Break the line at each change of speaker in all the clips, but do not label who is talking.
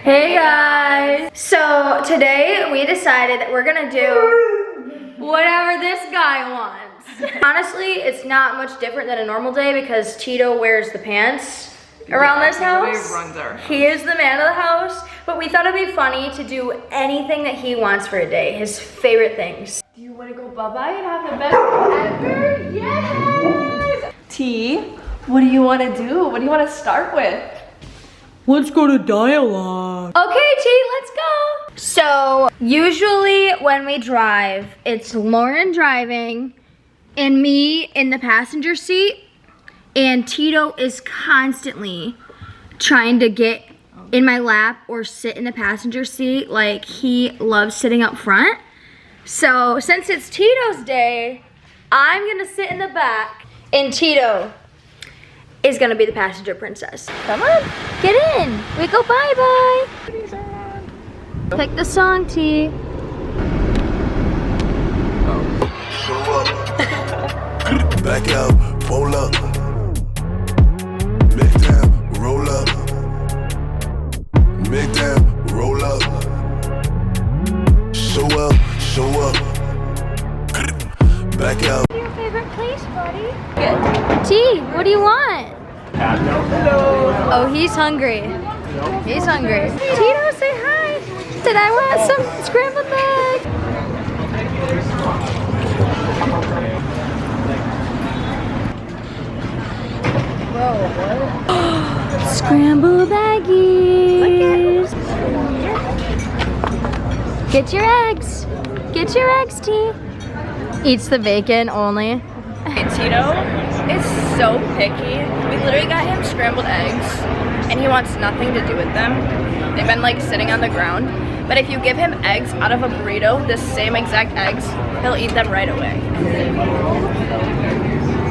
Hey guys! So today we decided that we're gonna do whatever this guy wants. Honestly, it's not much different than a normal day because Tito wears the pants around this house. He is the man of the house, but we thought it'd be funny to do anything that he wants for a day, his favorite things.
Do you want to go bye-bye and have the best day ever? Yes! T, what do you want to do? What do you want to start with?
Let's go to dialogue.
Okay, T, let's go. So, usually when we drive, it's Lauren driving and me in the passenger seat, and Tito is constantly trying to get in my lap or sit in the passenger seat. Like, he loves sitting up front. So, since it's Tito's day, I'm gonna sit in the back, and Tito is gonna be the passenger princess. Come on, get in. We go bye-bye. Pick the song, T.
Back out, pull up. Make down, roll up. Make down, roll up. Show up, show up. Back out.
What's your favorite place, buddy? T, what do you want? Oh, he's hungry. He's hungry. Tito, say hi. Said I want some scrambled eggs. Whoa, what? Scrambled eggies. Get your eggs. Get your eggs, T. Eats the bacon only.
Tito is so picky. We literally got him scrambled eggs and he wants nothing to do with them. They've been like sitting on the ground. But if you give him eggs out of a burrito, the same exact eggs, he'll eat them right away.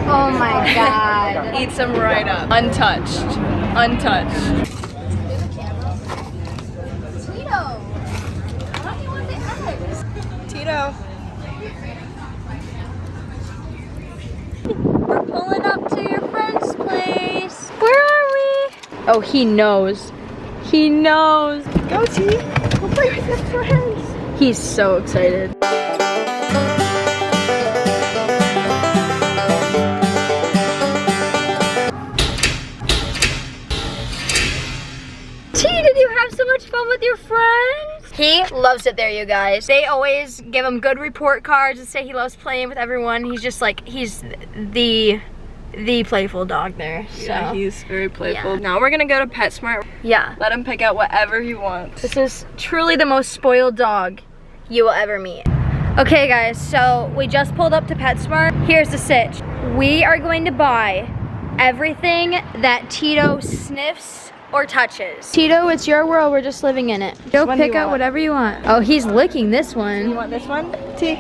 Oh my God.
Eats them right up. Untouched. Untouched.
Tito, why do you want the eggs?
Tito.
We're pulling up to your friend's place. Where are we? Oh, he knows. He knows.
Go, T. Go play with your friends.
He's so excited. T, did you have so much fun with your friends? He loves it there, you guys. They always give him good report cards and say he loves playing with everyone. He's just like, he's the playful dog there. So.
Yeah, he's very playful.
Yeah.
Now we're gonna go to PetSmart.
Yeah.
Let him pick out whatever he wants.
This is truly the most spoiled dog you will ever meet. Okay guys, so we just pulled up to PetSmart. Here's the sitch. We are going to buy everything that Tito sniffs or touches. Tito, it's your world, we're just living in it. Go pick out whatever you want. Oh, he's licking this one.
You want this one? T.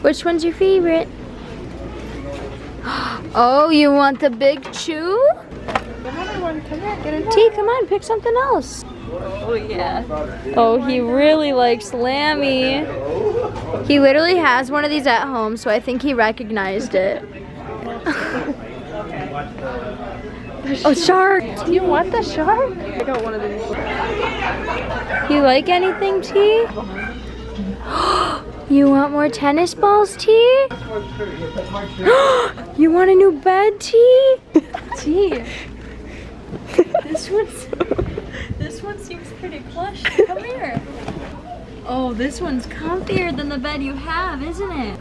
Which one's your favorite? Oh, you want the big chew?
Another one. Come here, get it.
T, come on, pick something else.
Oh yeah.
Oh, he really likes Lammy. He literally has one of these at home, so I think he recognized it. Oh, shark!
Do you want the shark? I got one of these.
You like anything, T? You want more tennis balls, T? You want a new bed, T? T. This one seems pretty plush. Come here. Oh, this one's comfier than the bed you have, isn't it?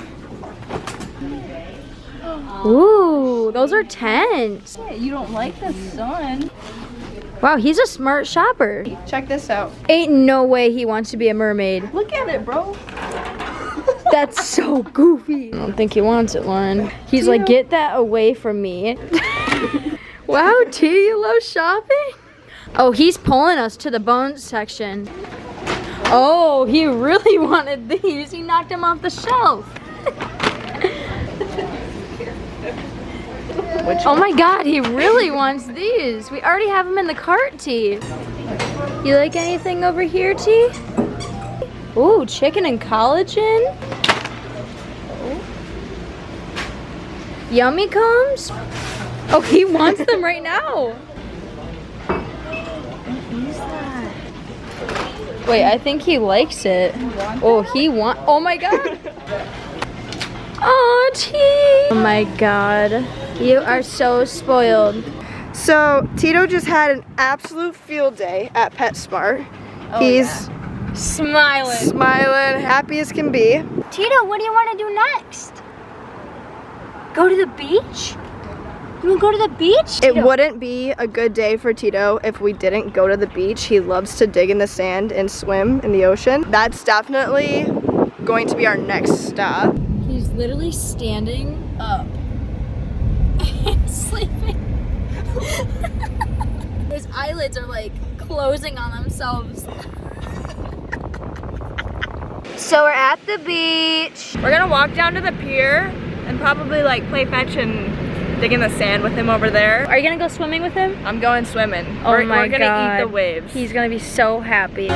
Ooh, those are tents.
You don't like the sun.
Wow, he's a smart shopper.
Check this out.
Ain't no way he wants to be a mermaid.
Look at it, bro.
That's so goofy. I don't think he wants it, Lauren. He's like, get that away from me. Wow, T, you love shopping? Oh, he's pulling us to the bones section. Oh, he really wanted these. He knocked them off the shelf. Oh my God, he really wants these. We already have them in the cart, T. You like anything over here, T? Ooh, chicken and collagen. Yummy combs. Oh, he wants them right now. Wait, I think he likes it. Oh, oh my God. Oh, T. Oh my God. You are so spoiled.
So Tito just had an absolute field day at PetSmart. He's
Smiling.
happy as can be.
Tito, what do you want to do next? Go to the beach? You want to go to the beach?
It wouldn't be a good day for Tito if we didn't go to the beach. He loves to dig in the sand and swim in the ocean. That's definitely going to be our next stop.
He's literally standing up and sleeping. His eyelids are like closing on themselves. So we're at the beach.
We're gonna walk down to the pier and probably like play fetch and dig in the sand with him over there.
Are you gonna go swimming with him?
I'm going swimming.
Oh
we're
my
gonna
God.
eat the waves.
He's gonna be so happy.